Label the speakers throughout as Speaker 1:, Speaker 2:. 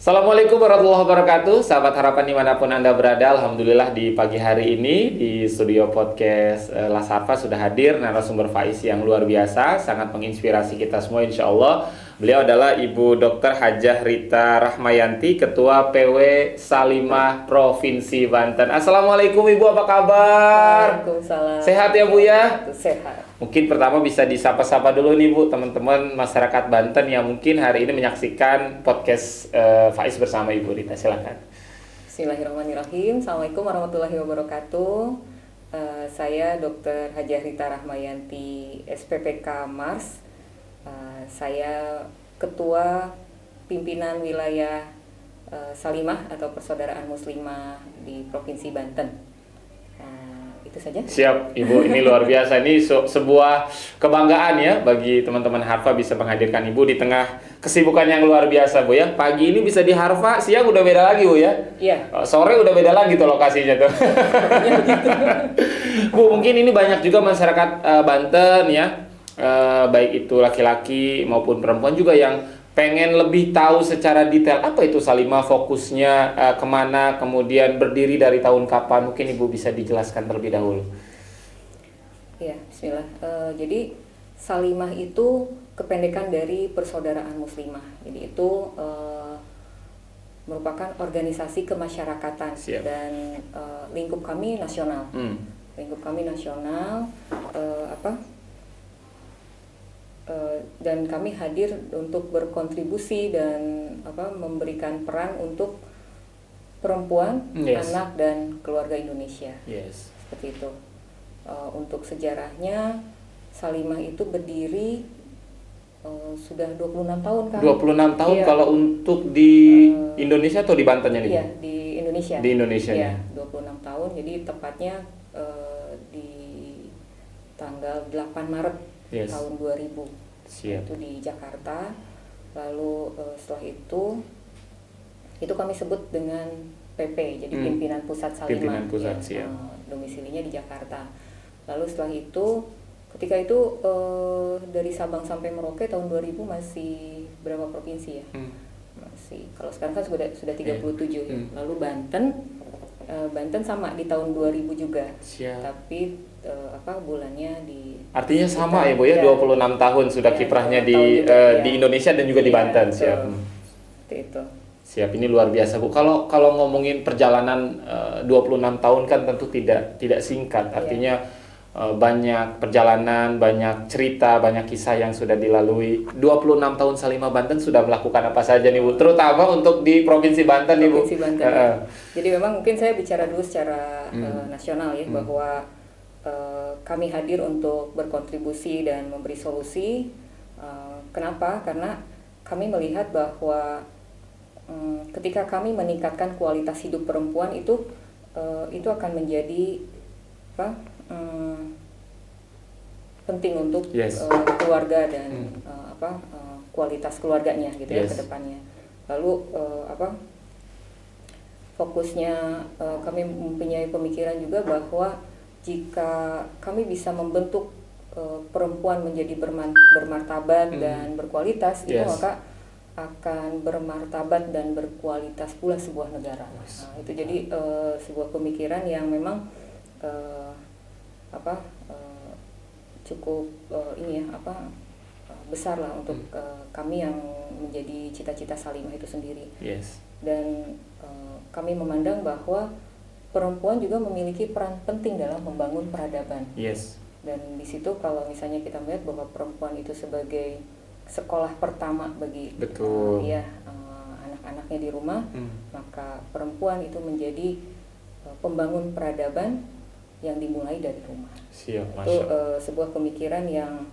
Speaker 1: Assalamualaikum warahmatullahi wabarakatuh, sahabat harapan dimanapun Anda berada. Alhamdulillah di pagi hari ini di studio podcast Lasarfa sudah hadir narasumber Faiz yang luar biasa, sangat menginspirasi kita semua insya Allah. Beliau adalah Ibu Dr. Hajah Rita Rahmayanti, Ketua PW Salimah Provinsi Banten. Assalamualaikum Ibu, apa kabar?
Speaker 2: Waalaikumsalam.
Speaker 1: Sehat ya Bu ya?
Speaker 2: Sehat.
Speaker 1: Mungkin pertama bisa disapa-sapa dulu nih Bu, teman-teman masyarakat Banten yang mungkin hari ini menyaksikan podcast Faiz bersama Ibu Rita. Silakan.
Speaker 2: Bismillahirrahmanirrahim. Assalamualaikum warahmatullahi wabarakatuh. Saya Dr. Hajah Rita Rahmayanti, SPPK Mars. Saya Ketua Pimpinan Wilayah Salimah atau Persaudaraan Muslimah di Provinsi Banten. Itu saja.
Speaker 1: Siap Ibu, ini luar biasa. Ini sebuah kebanggaan ya bagi teman-teman Harfa bisa menghadirkan Ibu di tengah kesibukan yang luar biasa Bu ya. Pagi ini bisa di Harfa, siang udah beda lagi Bu ya.
Speaker 2: Iya.
Speaker 1: Sore udah beda lagi tuh lokasinya tuh. Bu, mungkin ini banyak juga masyarakat Banten ya, baik itu laki-laki maupun perempuan juga yang pengen lebih tahu secara detail apa itu Salimah, fokusnya kemana, kemudian berdiri dari tahun kapan. Mungkin Ibu bisa dijelaskan terlebih dahulu.
Speaker 2: Ya, bismillah. Jadi Salimah itu kependekan dari Persaudaraan Muslimah. Jadi itu merupakan organisasi kemasyarakatan.
Speaker 1: Siap.
Speaker 2: Dan lingkup kami nasional. Lingkup kami nasional dan kami hadir untuk berkontribusi dan memberikan peran untuk perempuan,
Speaker 1: Yes.
Speaker 2: anak dan keluarga Indonesia.
Speaker 1: Yes.
Speaker 2: Seperti itu. Untuk sejarahnya Salimah itu berdiri sudah 26 tahun kan?
Speaker 1: 26 tahun
Speaker 2: Iya.
Speaker 1: kalau untuk di Indonesia atau di Bantennya nih?
Speaker 2: Iya,
Speaker 1: Bu?
Speaker 2: di Indonesia.
Speaker 1: Di Indonesia
Speaker 2: Iya,
Speaker 1: ya.
Speaker 2: 26 tahun. Jadi tepatnya di tanggal 8 Maret
Speaker 1: Yes.
Speaker 2: tahun 2000.
Speaker 1: Siap.
Speaker 2: Itu di Jakarta. Lalu setelah itu kami sebut dengan PP, jadi Pimpinan Pusat Salimah.
Speaker 1: Pimpinan Pusat,
Speaker 2: ya,
Speaker 1: siap.
Speaker 2: domisilinya di Jakarta. Lalu setelah itu, ketika itu dari Sabang sampai Merauke tahun 2000 masih berapa provinsi ya? Masih, kalau sekarang kan sudah 37 ya. Lalu Banten sama di tahun 2000 juga.
Speaker 1: Siap.
Speaker 2: Tapi bulannya di
Speaker 1: Artinya sama ya Bu ya, 26 tahun sudah
Speaker 2: Ya,
Speaker 1: kiprahnya
Speaker 2: 26
Speaker 1: di
Speaker 2: tahun juga, ya.
Speaker 1: di Indonesia dan juga di
Speaker 2: Iya,
Speaker 1: Banten.
Speaker 2: betul.
Speaker 1: Siap.
Speaker 2: Seperti itu.
Speaker 1: Siap, ini luar biasa Bu. Kalau ngomongin perjalanan 26 tahun kan tentu tidak singkat. Artinya banyak perjalanan, banyak cerita, banyak kisah yang sudah dilalui. 26 tahun Salimah Banten sudah melakukan apa saja nih Bu? Terutama untuk di Provinsi Banten nih Bu.
Speaker 2: Provinsi Banten. Jadi memang mungkin saya bicara dulu secara nasional ya, bahwa kami hadir untuk berkontribusi dan memberi solusi. Kenapa? Karena kami melihat bahwa ketika kami meningkatkan kualitas hidup perempuan itu akan menjadi penting untuk
Speaker 1: Yes.
Speaker 2: keluarga dan kualitas keluarganya gitu ya
Speaker 1: Yes.
Speaker 2: ke depannya. Lalu fokusnya kami mempunyai pemikiran juga bahwa jika kami bisa membentuk perempuan menjadi bermartabat dan berkualitas, itu
Speaker 1: Yes.
Speaker 2: maka akan bermartabat dan berkualitas pula sebuah negara.
Speaker 1: Yes.
Speaker 2: Nah, itu jadi sebuah pemikiran yang memang cukup besar lah untuk kami yang menjadi cita-cita Salimah itu sendiri.
Speaker 1: Yes.
Speaker 2: Dan kami memandang bahwa perempuan juga memiliki peran penting dalam membangun peradaban.
Speaker 1: Yes.
Speaker 2: Dan di situ kalau misalnya kita melihat bahwa perempuan itu sebagai sekolah pertama bagi
Speaker 1: Betul.
Speaker 2: anak-anaknya di rumah, maka perempuan itu menjadi pembangun peradaban yang dimulai dari rumah.
Speaker 1: Siap,
Speaker 2: Itu
Speaker 1: Masya.
Speaker 2: sebuah pemikiran yang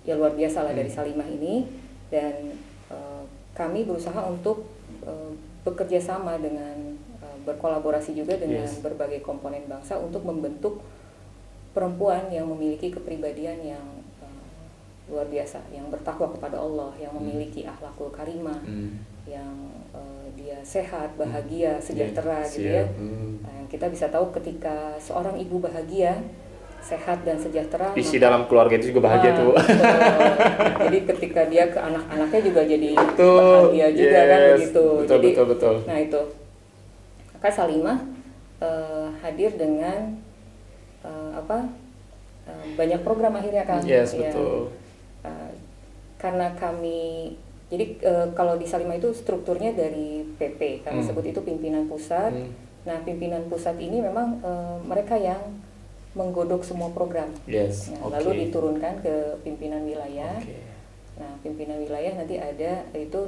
Speaker 2: ya luar biasa lah dari Salimah ini. Dan kami berusaha untuk bekerja sama dengan berkolaborasi juga dengan
Speaker 1: Yes.
Speaker 2: berbagai komponen bangsa untuk membentuk perempuan yang memiliki kepribadian yang luar biasa, yang bertakwa kepada Allah, yang memiliki akhlakul karimah, yang dia sehat, bahagia, sejahtera gitu ya. Kita bisa tahu ketika seorang ibu bahagia, sehat dan sejahtera.
Speaker 1: Isi dalam keluarga itu juga bahagia tuh.
Speaker 2: Betul. Jadi ketika dia ke anak-anaknya juga jadi
Speaker 1: Betul,
Speaker 2: bahagia juga kan
Speaker 1: yes,
Speaker 2: begitu.
Speaker 1: betul,
Speaker 2: Jadi,
Speaker 1: betul.
Speaker 2: nah itu. Maka Salimah hadir dengan banyak program akhirnya kan.
Speaker 1: Yes,
Speaker 2: ya,
Speaker 1: betul.
Speaker 2: Karena kami jadi kalau di Salimah itu strukturnya dari PP, kami sebut itu pimpinan pusat. Nah, pimpinan pusat ini memang mereka yang menggodok semua program.
Speaker 1: Yes.
Speaker 2: Nah, lalu diturunkan ke pimpinan wilayah.
Speaker 1: Okay.
Speaker 2: Nah, pimpinan wilayah nanti ada itu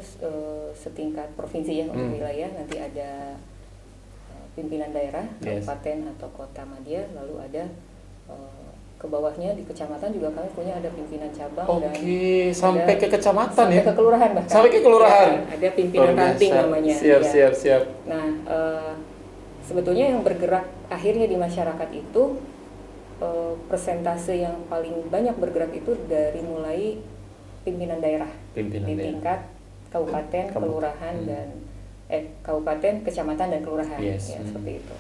Speaker 2: setingkat provinsi ya untuk wilayah, nanti ada pimpinan daerah, kabupaten atau kota madya, lalu ada ke bawahnya di kecamatan juga kami punya ada pimpinan cabang dan
Speaker 1: sampai ke kecamatan
Speaker 2: sampai ke kelurahan bahkan.
Speaker 1: Sampai ke kelurahan.
Speaker 2: Ya, ada pimpinan ranting namanya.
Speaker 1: Siap.
Speaker 2: Nah, sebetulnya yang bergerak akhirnya di masyarakat itu persentase yang paling banyak bergerak itu dari mulai pimpinan daerah di tingkat kabupaten, kelurahan dan kabupaten, kecamatan dan kelurahan. Seperti itu.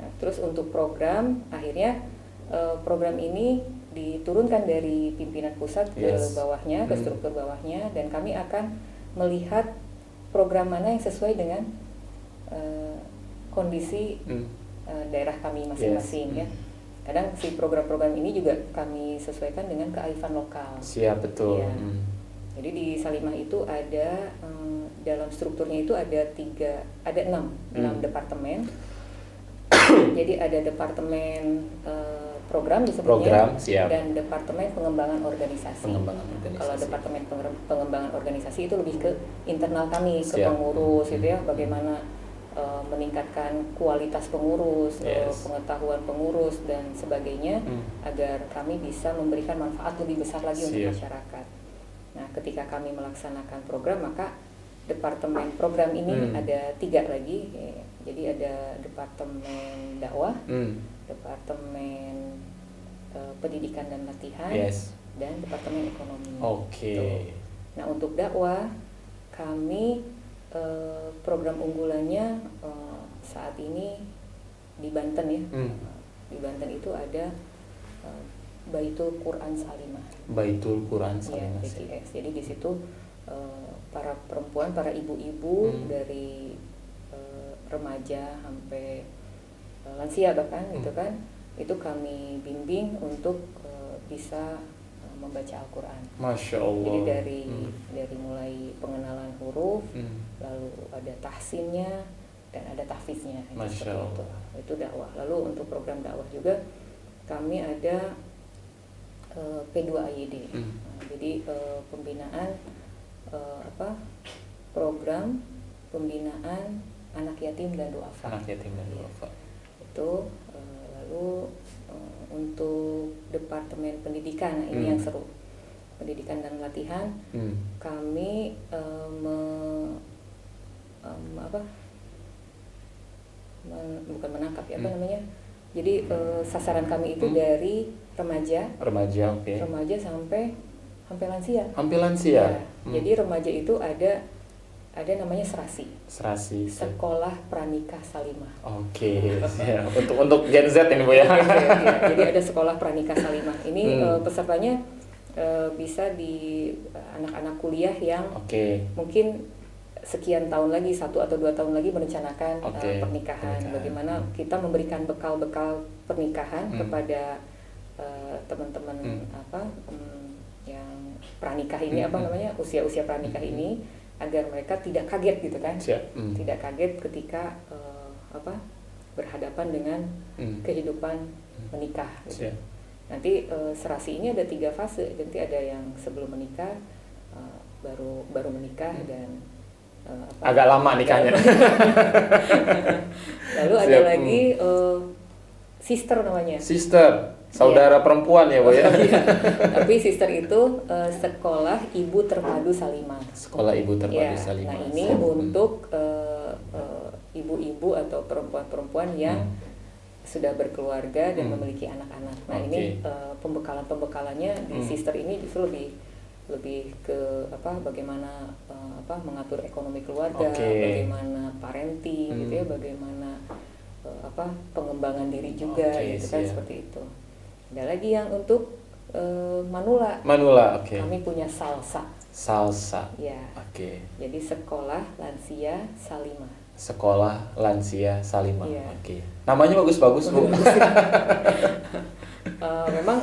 Speaker 2: Nah, terus untuk program akhirnya program ini diturunkan dari pimpinan pusat ke bawahnya, ke struktur bawahnya, dan kami akan melihat program mana yang sesuai dengan kondisi daerah kami masing-masing ya. Kadang si program-program ini juga kami sesuaikan dengan kearifan lokal.
Speaker 1: Siap, betul.
Speaker 2: Ya. Jadi di Salimah itu ada dalam strukturnya itu ada 6 departemen. Jadi ada departemen program disebutnya, dan departemen pengembangan organisasi. Kalau departemen pengembangan organisasi itu lebih ke internal kami, ke pengurus gitu ya, bagaimana meningkatkan kualitas pengurus, pengetahuan pengurus dan sebagainya, agar kami bisa memberikan manfaat lebih besar lagi untuk masyarakat. Nah, ketika kami melaksanakan program, maka departemen program ini ada 3 lagi. Jadi ada departemen dakwah, departemen pendidikan dan latihan, dan departemen ekonomi. Nah, untuk dakwah kami program unggulannya saat ini di Banten ya. Di Banten itu ada Baitul Quran Salimah.
Speaker 1: Baitul Quran Salimah.
Speaker 2: Ya, BQS. Jadi di situ para perempuan, para ibu-ibu dari remaja sampai lansia bahkan gitu kan, itu kami bimbing untuk bisa membaca Al-Quran.
Speaker 1: Masya Allah.
Speaker 2: Jadi dari mulai pengenalan huruf, lalu ada tahsinnya dan ada tahfiznya.
Speaker 1: Masya Allah.
Speaker 2: Itu dakwah. Lalu untuk program dakwah juga kami ada P2AYD. Jadi pembinaan program pembinaan anak yatim dan duafa. Itu lalu untuk departemen pendidikan, nah ini yang seru, pendidikan dan latihan, kami bukan menangkap ya, namanya. Jadi sasaran kami itu dari remaja sampai lansia.
Speaker 1: Ya.
Speaker 2: Jadi remaja itu ada namanya serasi. Sekolah Pranikah Salimah.
Speaker 1: Untuk Gen Z ini Bu ya.
Speaker 2: Jadi ada sekolah Pranikah Salimah. Ini pesertanya bisa di anak-anak kuliah yang mungkin sekian tahun lagi, 1 atau 2 tahun lagi merencanakan pernikahan. Bagaimana kita memberikan bekal-bekal pernikahan kepada teman-teman yang pranikah ini, usia-usia pranikah ini, agar mereka tidak kaget gitu kan. Tidak kaget ketika berhadapan dengan kehidupan menikah gitu. Nanti serasi ini ada 3 fase. Nanti ada yang sebelum menikah, baru menikah, dan
Speaker 1: agak lama nikahnya.
Speaker 2: Lalu ada lagi sister namanya.
Speaker 1: Saudara perempuan ya Bu ya.
Speaker 2: Tapi sister itu sekolah ibu terpadu Salimah. Nah, ini untuk ibu-ibu atau perempuan-perempuan yang sudah berkeluarga dan memiliki anak-anak. Nah, ini pembekalannya di sister ini justru lebih ke bagaimana mengatur ekonomi keluarga, bagaimana parenting gitu ya, bagaimana pengembangan diri juga gitu kan, seperti itu. Ada lagi yang untuk manula.
Speaker 1: Manula, oke.
Speaker 2: Kami punya salsa.
Speaker 1: Salsa.
Speaker 2: Ya.
Speaker 1: Oke.
Speaker 2: Jadi sekolah lansia Salimah.
Speaker 1: Sekolah lansia Salimah.
Speaker 2: Iya.
Speaker 1: Oke. Namanya bagus-bagus, Bu.
Speaker 2: Memang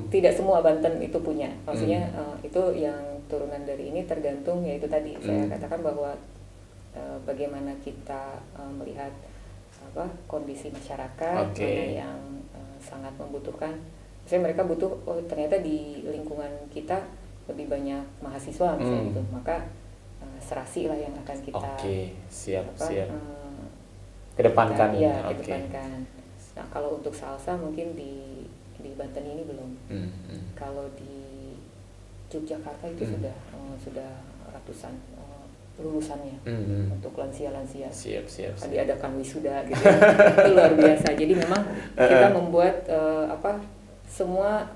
Speaker 2: tidak semua Banten itu punya. Maksudnya itu yang turunan dari ini tergantung, yaitu tadi saya katakan bahwa bagaimana kita melihat kondisi masyarakat, mana yang sangat membutuhkan. Misalnya mereka butuh, ternyata di lingkungan kita lebih banyak mahasiswa misalnya gitu, maka serasi lah yang akan kita
Speaker 1: siap kedepankan.
Speaker 2: Kedepankan. Nah kalau untuk salsa mungkin di Banten ini belum. Kalau di Yogyakarta itu sudah ratusan lulusannya untuk lansia-lansia.
Speaker 1: Siap.
Speaker 2: Tadi adakan wisuda gitu. Itu luar biasa. Jadi memang kita membuat semua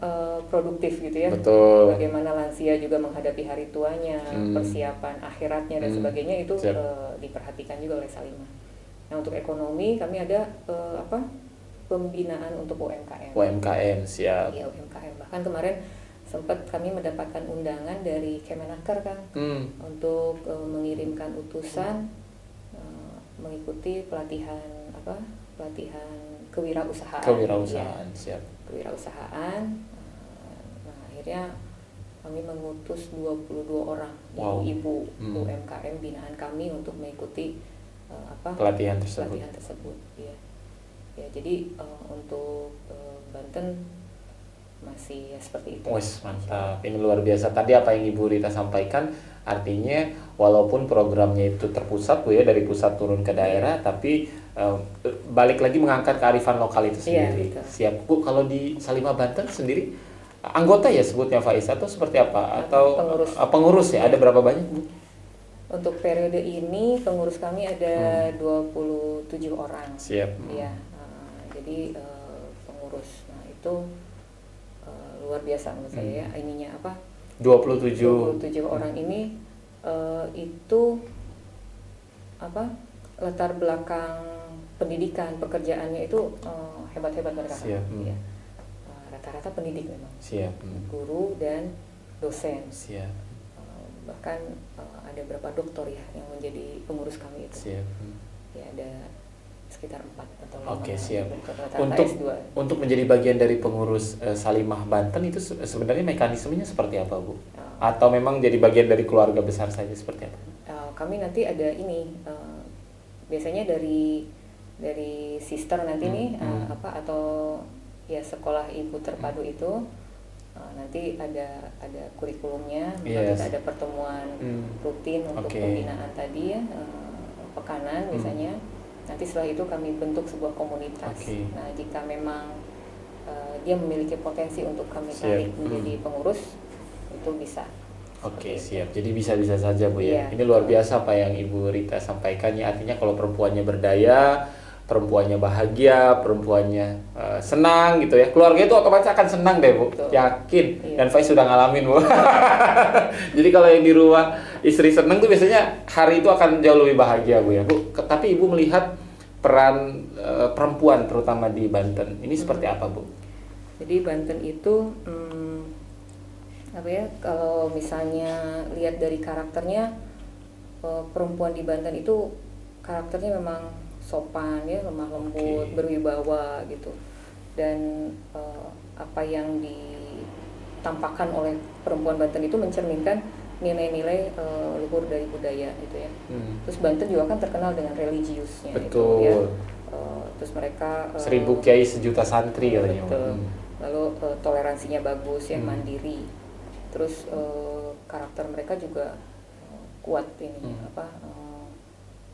Speaker 2: produktif gitu ya.
Speaker 1: Betul.
Speaker 2: Bagaimana lansia juga menghadapi hari tuanya, persiapan akhiratnya dan sebagainya itu diperhatikan juga oleh Salimah. Nah untuk ekonomi kami ada pembinaan untuk UMKM.
Speaker 1: UMKM, siap.
Speaker 2: Iya UMKM. Bahkan kemarin sempat kami mendapatkan undangan dari Kemenaker kan untuk mengirimkan utusan mengikuti pelatihan kewirausahaan.
Speaker 1: Kewirausahaan, siap.
Speaker 2: Kewirausahaan. Nah, akhirnya kami mengutus 22 orang ibu UMKM binaan kami untuk mengikuti
Speaker 1: pelatihan tersebut.
Speaker 2: Ya, jadi untuk Banten masih seperti itu.
Speaker 1: Wes, mantap. Ini luar biasa. Tadi apa yang Ibu Rita sampaikan, artinya walaupun programnya itu terpusat Bu ya, dari pusat turun ke daerah, tapi balik lagi mengangkat kearifan lokal itu sendiri. Siap Bu. Kalau di Salimah Banten sendiri anggota ya sebutnya Faiz atau seperti apa? Atau pengurus ya? Ada berapa banyak Bu?
Speaker 2: Untuk periode ini pengurus kami ada 27 orang.
Speaker 1: Siap.
Speaker 2: Ya, jadi pengurus. Nah itu luar biasa menurut saya ya. Ininya 27 orang ini itu latar belakang pendidikan, pekerjaannya itu hebat-hebat mereka.
Speaker 1: Siap.
Speaker 2: Ya. Rata-rata pendidik memang.
Speaker 1: Siap.
Speaker 2: Guru dan dosen.
Speaker 1: Siap.
Speaker 2: Bahkan ada beberapa doktor ya yang menjadi pengurus kami itu.
Speaker 1: Siap.
Speaker 2: Ya ada sekitar 4 atau 5.
Speaker 1: Oke, siap.
Speaker 2: Untuk
Speaker 1: untuk menjadi bagian dari pengurus Salimah Banten itu sebenarnya mekanismenya seperti apa Bu? Atau memang jadi bagian dari keluarga besar saja seperti apa?
Speaker 2: Kami nanti ada ini biasanya dari sister nanti atau ya sekolah ibu terpadu itu nanti ada kurikulumnya, kita ada pertemuan rutin untuk pembinaan tadi ya, pekanan biasanya. Nanti setelah itu kami bentuk sebuah komunitas. Nah jika memang dia memiliki potensi untuk kami tarik menjadi pengurus, itu bisa.
Speaker 1: Siap. Jadi bisa-bisa saja Bu ya. Ini luar biasa apa yang Ibu Rita sampaikan ya. Artinya kalau perempuannya berdaya, perempuannya bahagia, perempuannya senang gitu ya. Keluarga itu otomatis akan senang deh Bu. Betul. Yakin. Dan Faiz sudah ngalamin Bu. Jadi kalau yang di rumah istri senang tuh biasanya hari itu akan jauh lebih bahagia Bu ya Bu. Tapi Ibu melihat peran perempuan terutama di Banten ini seperti apa Bu?
Speaker 2: Jadi Banten itu kalau misalnya lihat dari karakternya, perempuan di Banten itu karakternya memang sopan ya, lemah lembut, berwibawa gitu. Dan apa yang ditampakkan oleh perempuan Banten itu mencerminkan nilai-nilai luhur dari budaya gitu ya. Terus Banten juga kan terkenal dengan religiusnya.
Speaker 1: Betul.
Speaker 2: Itu ya. Terus mereka
Speaker 1: 1000 kiai sejuta santri katanya.
Speaker 2: Betul. Lalu toleransinya bagus ya, mandiri. Terus karakter mereka juga kuat ini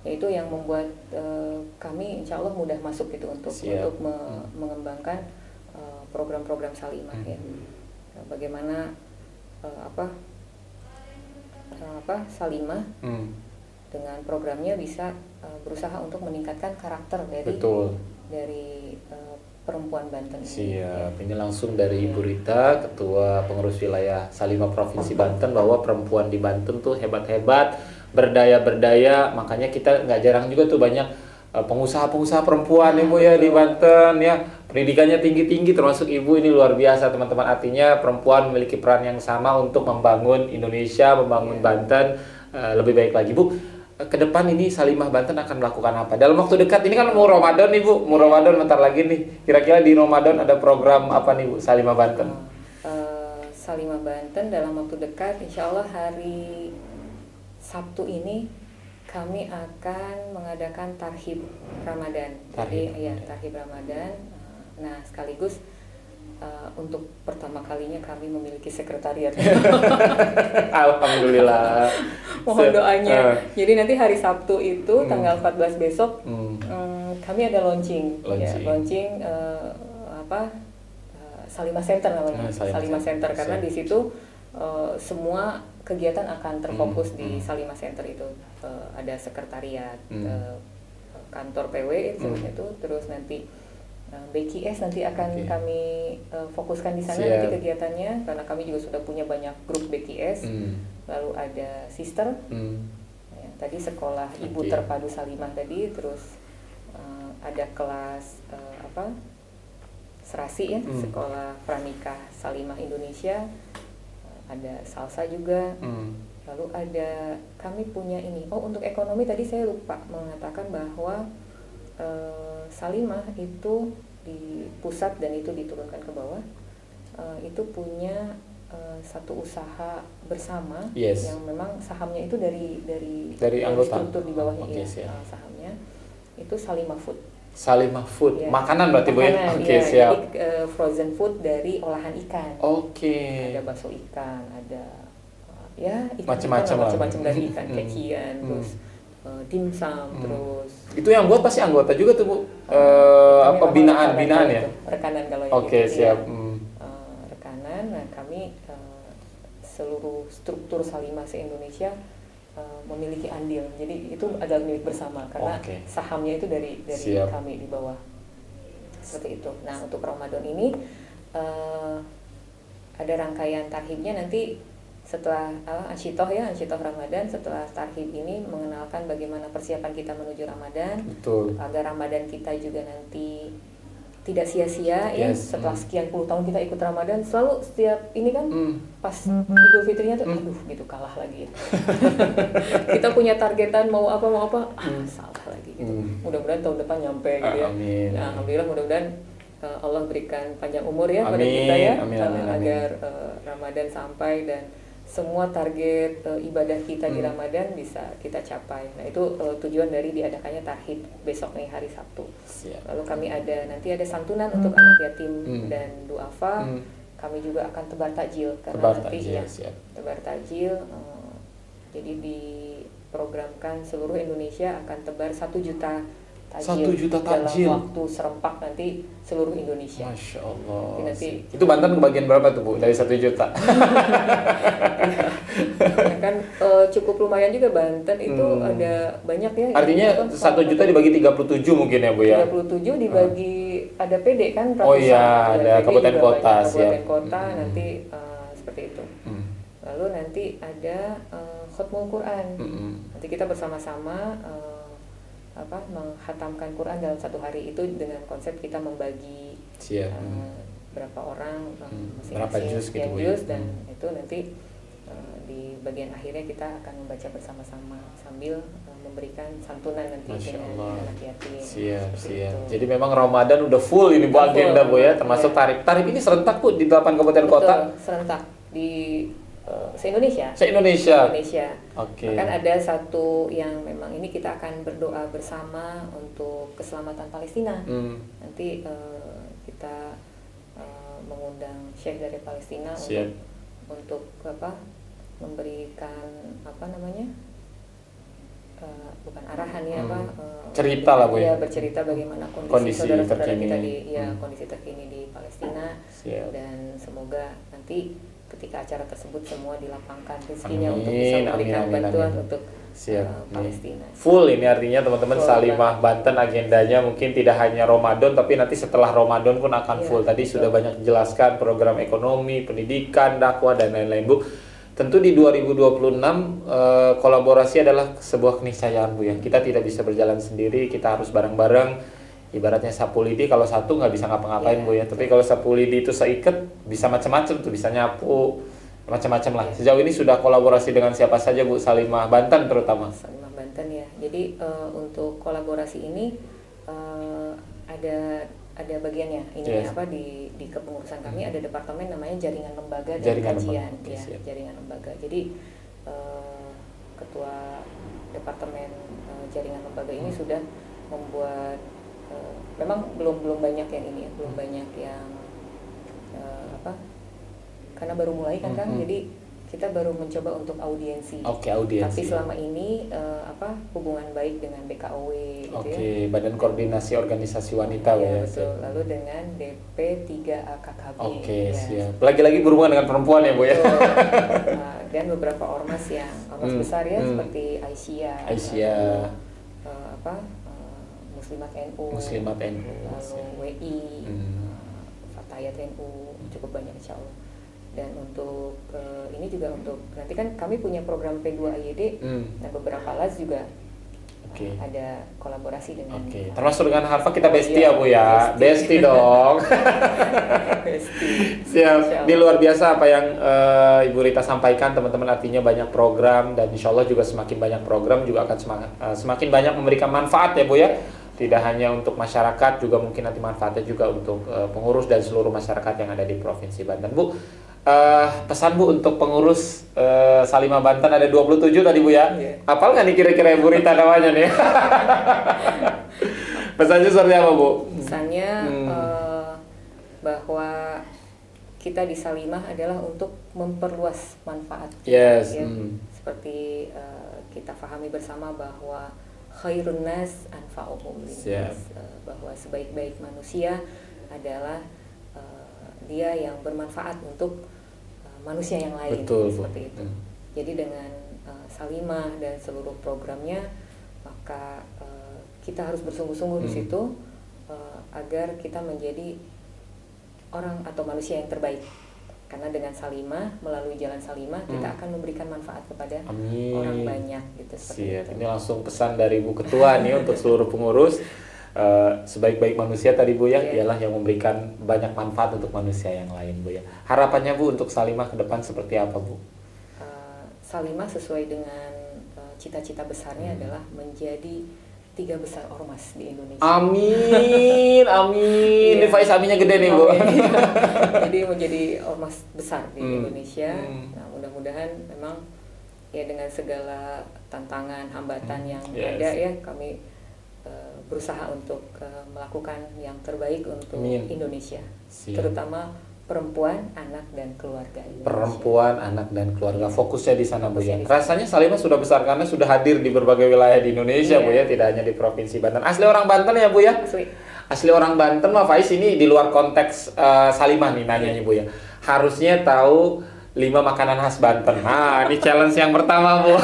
Speaker 2: yaitu yang membuat kami insya Allah mudah masuk gitu untuk mengembangkan program-program Salimah ya. Bagaimana Salimah dengan programnya bisa berusaha untuk meningkatkan karakter dari perempuan Banten ini.
Speaker 1: Siap. Ini langsung dari Ibu Rita, Ketua Pengurus Wilayah Salimah Provinsi Banten, bahwa perempuan di Banten tuh hebat-hebat, berdaya-berdaya. Makanya kita nggak jarang juga tuh banyak pengusaha-pengusaha perempuan Ibu ya di Banten ya. Pendidikannya tinggi-tinggi termasuk Ibu ini luar biasa teman-teman. Artinya perempuan memiliki peran yang sama untuk membangun Indonesia, membangun Banten lebih baik lagi Bu. Ke depan ini Salimah Banten akan melakukan apa? Dalam waktu dekat ini kan mau Ramadan nih Bu, mau Ramadan bentar lagi nih. Kira-kira di Ramadan ada program apa nih Bu Salimah Banten?
Speaker 2: Salimah Banten dalam waktu dekat, insya Allah hari Sabtu ini kami akan mengadakan tarhib Ramadan. Tarhib Ramadan. Nah, sekaligus untuk pertama kalinya kami memiliki sekretariat.
Speaker 1: Alhamdulillah.
Speaker 2: Mohon doanya. Jadi nanti hari Sabtu itu tanggal 14 besok kami ada launching. Salimah Center namanya. Salimah Center karena di situ semua kegiatan akan terfokus di Salimah Center itu. Ada sekretariat, kantor PW itu, terus nanti BKS nanti akan kami fokuskan di sana nanti kegiatannya, karena kami juga sudah punya banyak grup BKS. Lalu ada sister, tadi sekolah ibu terpadu Salimah tadi, terus ada kelas serasi ya, sekolah pranikah Salimah Indonesia, ada salsa juga. Lalu ada kami punya ini. Untuk ekonomi tadi saya lupa mengatakan bahwa Salimah itu di pusat dan itu diturunkan ke bawah, itu punya satu usaha bersama yang memang sahamnya itu dari
Speaker 1: anggota
Speaker 2: struktur di bawahnya sahamnya itu Salimah Food.
Speaker 1: Salimah Food, makanan berarti Bu ya? Siap.
Speaker 2: Jadi frozen food dari olahan ikan. Ada bakso ikan, ada macam-macam dari ikan, kekian, terus dimsum, terus
Speaker 1: itu yang buat pasti anggota juga tuh Bu. Binaan ya?
Speaker 2: Rekanan kalau
Speaker 1: siap.
Speaker 2: Rekanan. Nah, kami seluruh struktur Salimah se-Indonesia memiliki andil. Jadi itu adalah milik bersama karena sahamnya itu dari kami di bawah. Seperti itu. Nah, untuk Ramadan ini ada rangkaian tarhibnya nanti setelah Ansyitoh Ramadan. Setelah tarhib ini mengenalkan bagaimana persiapan kita menuju Ramadan.
Speaker 1: Betul.
Speaker 2: Agar Ramadan kita juga nanti tidak sia-sia setelah sekian puluh tahun kita ikut Ramadan, selalu setiap ini kan pas Idul Fitrinya tuh gitu kalah lagi. Kita punya targetan mau apa salah lagi gitu. Mudah-mudahan tahun depan nyampe gitu ya.
Speaker 1: Amin.
Speaker 2: Nah, alhamdulillah mudah-mudahan Allah berikan panjang umur ya pada kita ya, agar Ramadan sampai dan semua target ibadah kita di Ramadan bisa kita capai. Nah, itu tujuan dari diadakannya tarhib besok nih hari Sabtu. Lalu kami nanti ada santunan untuk anak yatim dan duafa. Kami juga akan tebar takjil karena tebar takjil. Jadi diprogramkan seluruh Indonesia akan tebar 1 juta takjil.
Speaker 1: 1 juta takjil
Speaker 2: dalam waktu serempak nanti seluruh Indonesia.
Speaker 1: Masya Allah.
Speaker 2: Nanti
Speaker 1: itu Banten kebagian berapa tuh Bu dari 1 juta?
Speaker 2: Kan cukup lumayan juga Banten itu ada banyak ya.
Speaker 1: Artinya 1 juta dibagi 37 mungkin ya Bu ya?
Speaker 2: 37 dibagi ada PD kan ratusan.
Speaker 1: Oh iya, ada kabupaten kota.
Speaker 2: Kabupaten kota nanti seperti itu. Lalu nanti ada khotmul Quran. Nanti kita bersama-sama menghatamkan Quran dalam 1 hari itu dengan konsep kita membagi berapa orang
Speaker 1: berapa juz gitu Bu
Speaker 2: juz, dan itu nanti di bagian akhirnya kita akan membaca bersama-sama sambil memberikan santunan nanti dengan anak yatim.
Speaker 1: Siap. Jadi memang Ramadan udah full ini Bu agenda Bu ya, termasuk tarif. Tarif ini serentak Bu di 8 kabupaten kota.
Speaker 2: Serentak di se-Indonesia.
Speaker 1: Bahkan
Speaker 2: ada satu yang memang ini kita akan berdoa bersama untuk keselamatan Palestina. Nanti kita mengundang Syekh dari Palestina untuk memberikan bukan arahan ya
Speaker 1: cerita lah Bu ya,
Speaker 2: bercerita bagaimana kondisi saudara-saudara kita kondisi terkini di Palestina. Dan semoga nanti ketika acara tersebut semua dilapangkan rezekinya untuk bisa memberikan bantuan untuk Palestina.
Speaker 1: Full ini artinya teman-teman Salimah Banten agendanya mungkin tidak hanya Ramadan tapi nanti setelah Ramadan pun akan full. Tadi sudah banyak dijelaskan program ekonomi, pendidikan, dakwah dan lain-lain Bu. tentu di 2026 kolaborasi adalah sebuah keniscayaan Bu ya. Kita tidak bisa berjalan sendiri, kita harus bareng-bareng. Ibaratnya sapu lidi, kalau satu nggak bisa ngapa-ngapain Bu ya. Tapi kalau sapu lidi itu seikat bisa macam-macam tuh, bisa nyapu macam-macam lah. Sejauh ini sudah kolaborasi dengan siapa saja Bu? Salimah Banten terutama.
Speaker 2: Salimah Banten ya. Jadi untuk kolaborasi ini ada bagiannya. Ini apa di kepengurusan kami ada departemen namanya jaringan lembaga dan kajian ya, jaringan lembaga. Jadi ketua departemen jaringan lembaga ini sudah membuat memang belum banyak yang ini ya, belum banyak yang apa? Karena baru mulai kan Kang. Jadi kita baru mencoba untuk audiensi.
Speaker 1: Oke, audiensi.
Speaker 2: Tapi selama ini hubungan baik dengan BKOW gitu ya.
Speaker 1: Badan Koordinasi Organisasi Wanita
Speaker 2: ya. Betul. Lalu dengan DP3AKKB.
Speaker 1: Oke, siap. Lagi-lagi berhubungan dengan perempuan ya, Bu ya.
Speaker 2: Dan beberapa ormas yang besar ya seperti Aisyah. Muslimat NU. Lalu WI. Fatayat NU, cukup banyak insya Allah. Dan untuk ini juga untuk nanti kan kami punya program P2AYD dan beberapa LAS juga ada kolaborasi dengan
Speaker 1: termasuk dengan Harfa kita bestie ya Bu ya. Bestie dong.
Speaker 2: Bestie.
Speaker 1: Siap. Ini luar biasa apa yang Ibu Rita sampaikan teman-teman, artinya banyak program dan insya Allah juga semakin banyak program juga akan semakin banyak memberikan manfaat ya Bu ya. Tidak hanya untuk masyarakat, juga mungkin nanti manfaatnya juga untuk pengurus dan seluruh masyarakat yang ada di Provinsi Banten. Bu, pesan Bu untuk pengurus Salimah Banten ada 27 tadi Bu ya. Hafal nggak nih kira-kira Ibu Rita namanya nih? Pesannya seperti apa Bu?
Speaker 2: Pesannya bahwa kita di Salimah adalah untuk memperluas manfaat.
Speaker 1: Yes.
Speaker 2: Ya. Seperti kita pahami bersama bahwa khairun nas anfa'uhum linnas, bahwa sebaik-baik manusia adalah dia yang bermanfaat untuk manusia yang lain.
Speaker 1: Betul,
Speaker 2: seperti itu. Jadi dengan Salimah dan seluruh programnya, maka kita harus bersungguh-sungguh di situ agar kita menjadi orang atau manusia yang terbaik. Karena dengan Salimah, melalui jalan Salimah kita akan memberikan manfaat kepada orang banyak gitu.
Speaker 1: Siap. Ini langsung pesan dari Bu Ketua nih untuk seluruh pengurus. Sebaik-baik manusia tadi Bu ya, ialah yang memberikan banyak manfaat untuk manusia yang lain Bu ya. Harapannya Bu untuk Salimah ke depan seperti apa Bu?
Speaker 2: Salimah sesuai dengan cita-cita besarnya adalah menjadi 3 besar ormas di Indonesia.
Speaker 1: Amin. Ini Faiz aminnya gede nih Bu.
Speaker 2: Jadi menjadi ormas besar di Indonesia. Nah mudah-mudahan memang ya dengan segala tantangan, hambatan yang ada ya, kami berusaha untuk melakukan yang terbaik untuk Indonesia. Terutama perempuan, anak, dan keluarga Indonesia.
Speaker 1: Perempuan, anak, dan keluarga. Fokusnya di sana Bu ya. Rasanya Salimah sudah besar karena sudah hadir di berbagai wilayah di Indonesia Bu ya, tidak hanya di Provinsi Banten. Asli orang Banten ya Bu ya? Asli orang Banten mah Faiz, ini di luar konteks Salimah nih nanyanya Bu ya. Harusnya tahu 5 makanan khas Banten. Nah, ini challenge yang pertama Bu.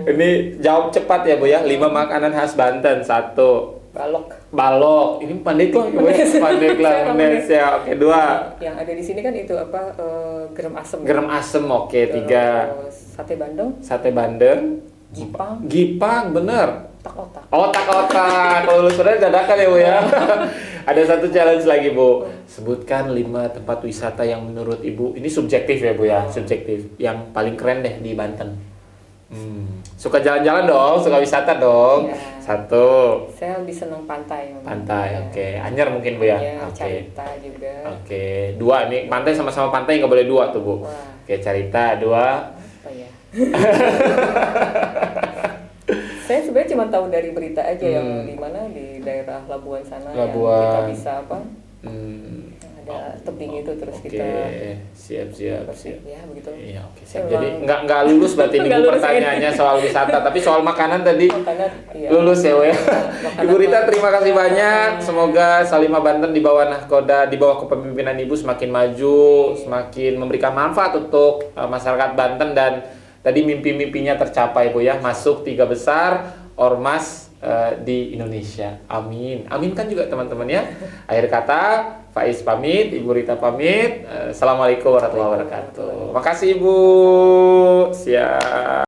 Speaker 1: Ini jawab cepat ya Bu ya. 5 makanan khas Banten. 1. Balok. Ini Pandeglang ya Bu ya. Pandeglang ya. Oke, 2.
Speaker 2: Yang ada di sini kan itu apa? Gerem asem.
Speaker 1: Gerem asem. Oke, 3. Sate Bandeng. Gipang, bener. Otak-otak. Kalau lulus udah dadakan ya Bu ya. Ada satu challenge lagi Bu. Sebutkan 5 tempat wisata yang menurut Ibu, ini subjektif ya Bu ya, subjektif, yang paling keren deh di Banten. Suka jalan-jalan dong, suka wisata dong. 1.
Speaker 2: Saya lebih senang pantai.
Speaker 1: Pantai, oke. Anyar mungkin Bu ya. Oke.
Speaker 2: Carita juga.
Speaker 1: Oke. 2 nih, pantai sama-sama pantai nggak boleh 2 tuh Bu. Oke, Carita 2.
Speaker 2: Apa ya? Saya sebenarnya cuma tahu dari berita aja yang di mana di daerah Labuan sana yang kita bisa apa? Ada tebing itu terus kita.
Speaker 1: Siap.
Speaker 2: Ya begitu.
Speaker 1: Iya, oke. Jadi nggak lulus berarti ini pertanyaannya soal wisata, tapi soal makanan tadi lulus ya, ya. Ibu Rita terima kasih banyak. Semoga Salimah Banten di bawah nahkoda, di bawah kepemimpinan Ibu semakin maju, semakin memberikan manfaat untuk masyarakat Banten, dan tadi mimpi-mimpinya tercapai Bu ya, masuk 3 besar ormas di Indonesia. Amin. Aminkan juga teman-teman ya. Akhir kata, Faiz pamit, Ibu Rita pamit. Assalamualaikum warahmatullahi wabarakatuh. Makasih Ibu. Siap.